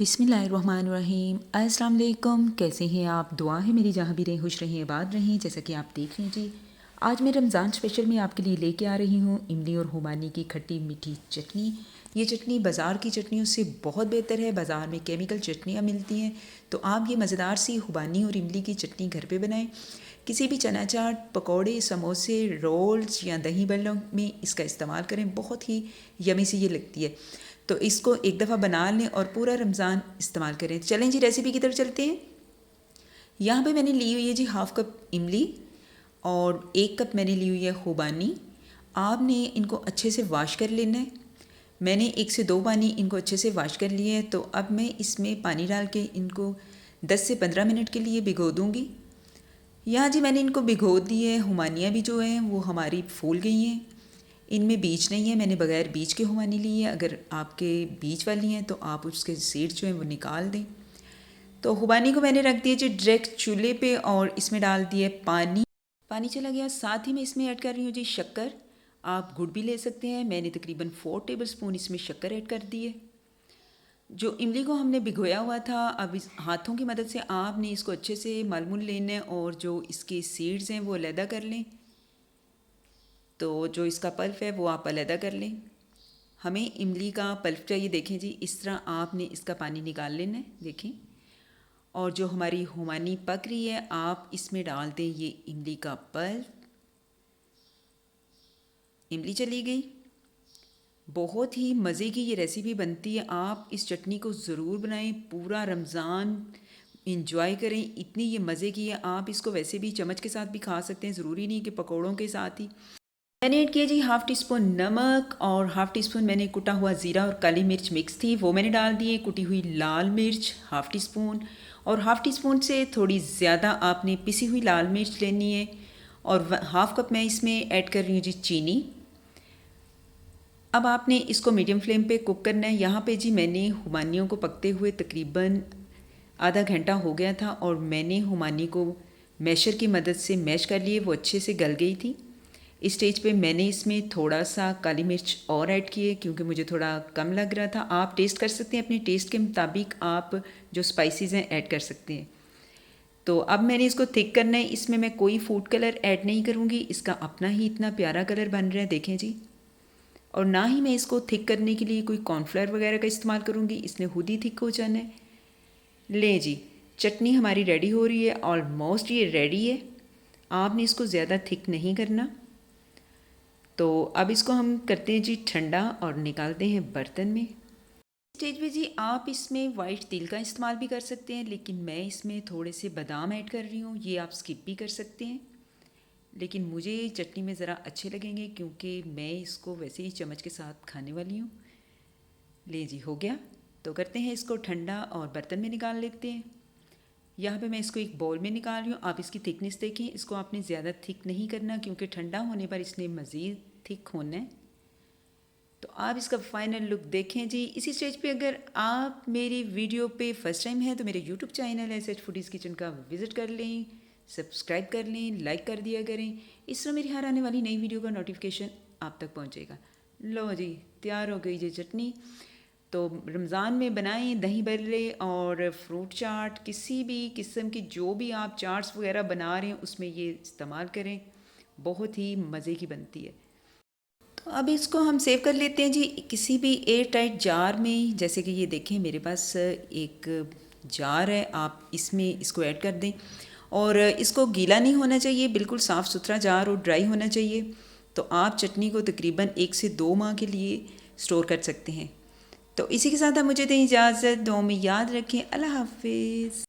बिस्मिल्लाहिर्रहमानिर्रहीम। अस्सलाम वालेकुम। कैसे हैं आप? दुआ है मेरी जहाँ भी रहें खुश रहें आबाद रहें। जैसा कि आप देख रहे हैं जी, आज मैं रमज़ान स्पेशल में आपके लिए लेके आ रही हूँ इमली और खुबानी की खट्टी मीठी चटनी। ये चटनी बाज़ार की चटनियों से बहुत बेहतर है। बाज़ार में केमिकल चटनियाँ मिलती हैं, तो आप ये मज़ेदार सी खुबानी और इमली की चटनी घर पे बनाएं। किसी भी चना चाट, पकौड़े, समोसे, रोल्स या दही बल्लों में इसका इस्तेमाल करें। बहुत ही यमी सी ये लगती है, तो इसको एक दफ़ा बना लें और पूरा रमज़ान इस्तेमाल करें। चलें जी, रेसिपी की तरफ चलते हैं। यहाँ पे मैंने ली हुई है जी 1/2 कप इमली और 1 कप मैंने ली हुई है खुबानी। आपने इनको अच्छे से वॉश कर लेना है। मैंने 1 से 2 पानी इनको अच्छे से वॉश कर लिए हैं। तो अब मैं इसमें पानी डाल के इनको 10 से 15 मिनट के लिए भिगो दूँगी। यहाँ जी मैंने इनको भिगो दिए। खुबानियाँ भी जो हैं वो हमारी फूल गई हैं, इनमें बीज नहीं है। मैंने बगैर बीज के खुबानी ली है। अगर आपके बीज वाली हैं तो आप उसके सीड्स जो हैं वो निकाल दें। तो खुबानी को मैंने रख दिया जी डायरेक्ट चूल्हे पे और इसमें डाल दिए पानी। पानी चला गया, साथ ही मैं इसमें ऐड कर रही हूँ जी शक्कर। आप गुड़ भी ले सकते हैं। मैंने तकरीबन 4 टेबलस्पून इसमें शक्कर ऐड कर दी है। जो इमली को हमने भिगोया हुआ था, अब इस हाथों की मदद से आपने इसको अच्छे से मल मुल लेना है और जो इसके सीड्स हैं वो अलहदा कर लें। तो जो इसका पल्प है वो आप अलहदा कर लें। हमें इमली का पल्प चाहिए। देखें जी, इस तरह आपने इसका पानी निकाल लेना है, देखें। और जो हमारी खुबानी पक रही है, आप इसमें डाल दें ये इमली का पल्प। इमली चली गई। बहुत ही मज़े की ये रेसिपी बनती है। आप इस चटनी को ज़रूर बनाएं, पूरा रमज़ान इंजॉय करें। इतनी ये मज़े की है, आप इसको वैसे भी चम्मच के साथ भी खा सकते हैं, ज़रूरी नहीं कि पकौड़ों के साथ ही। मैंने ऐड किया जी 1/2 टीस्पून नमक और 1/2 टीस्पून मैंने कुटा हुआ ज़ीरा और काली मिर्च मिक्स थी वो मैंने डाल दिए। कुटी हुई लाल मिर्च 1/2 टीस्पून और 1/2 टीस्पून से थोड़ी ज़्यादा आपने पिसी हुई लाल मिर्च लेनी है। और 1/2 कप मैं इसमें ऐड कर रही हूँ जी चीनी। अब आपने इसको मीडियम फ्लेम पे कुक करना है। यहाँ पे जी मैंने खुबानियों को पकते हुए तकरीबन आधा घंटा हो गया था और मैंने खुबानी को मैशर की मदद से मैश कर लिए, वो अच्छे से गल गई थी। इस स्टेज पे मैंने इसमें थोड़ा सा काली मिर्च और ऐड किए क्योंकि मुझे थोड़ा कम लग रहा था। आप टेस्ट कर सकते हैं, अपने टेस्ट के मुताबिक आप जो स्पाइसेस हैं ऐड कर सकते हैं। तो अब मैंने इसको थिक करना है। इसमें मैं कोई फूड कलर ऐड नहीं करूँगी, इसका अपना ही इतना प्यारा कलर बन रहा है, देखें जी। और ना ही मैं इसको थिक करने के लिए कोई कॉर्नफ्लावर वगैरह का इस्तेमाल करूँगी, इसने खुद ही थिक हो जाना है। ले जी, चटनी हमारी रेडी हो रही है, ऑलमोस्ट ये रेडी है। आपने इसको ज़्यादा थिक नहीं करना। तो अब इसको हम करते हैं जी ठंडा और निकालते हैं बर्तन में। स्टेज पे जी आप इसमें वाइट तिल का इस्तेमाल भी कर सकते हैं, लेकिन मैं इसमें थोड़े से बादाम ऐड कर रही हूँ। ये आप स्किप भी कर सकते हैं, लेकिन मुझे चटनी में ज़रा अच्छे लगेंगे क्योंकि मैं इसको वैसे ही चम्मच के साथ खाने वाली हूँ। ले जी, हो गया। तो करते हैं इसको ठंडा और बर्तन में निकाल लेते हैं। यहाँ पे मैं इसको एक बाउल में निकाल रही हूँ। आप इसकी थिकनेस देखें, इसको आपने ज़्यादा थिक नहीं करना क्योंकि ठंडा होने पर इसने मज़ीद थिक होना है। तो आप इसका फाइनल लुक देखें जी। इसी स्टेज पे अगर आप मेरी वीडियो पे फर्स्ट टाइम हैं तो मेरे यूट्यूब चैनल है SH फूडीज़ किचन का विज़िट कर लें, सब्सक्राइब कर लें, लाइक कर दिया करें। इस तरह मेरी हर आने वाली नई वीडियो का नोटिफिकेशन आप तक पहुँचेगा। लो जी, तैयार हो गई जी चटनी। तो रमज़ान में बनाएं दही बल्ले और फ्रूट चाट, किसी भी किस्म की जो भी आप चाट्स वगैरह बना रहे हैं उसमें ये इस्तेमाल करें, बहुत ही मज़े की बनती है। तो अब इसको हम सेव कर लेते हैं जी किसी भी एयर टाइट जार में। जैसे कि ये देखें मेरे पास एक जार है, आप इसमें इसको ऐड कर दें। और इसको गीला नहीं होना चाहिए, बिल्कुल साफ़ सुथरा जार और ड्राई होना चाहिए। तो आप चटनी को तकरीबन 1 से 2 माह के लिए स्टोर कर सकते हैं। तो इसी के साथ आप मुझे दें इजाज़त। दुआ में याद रखें। अल्लाह हाफिज़।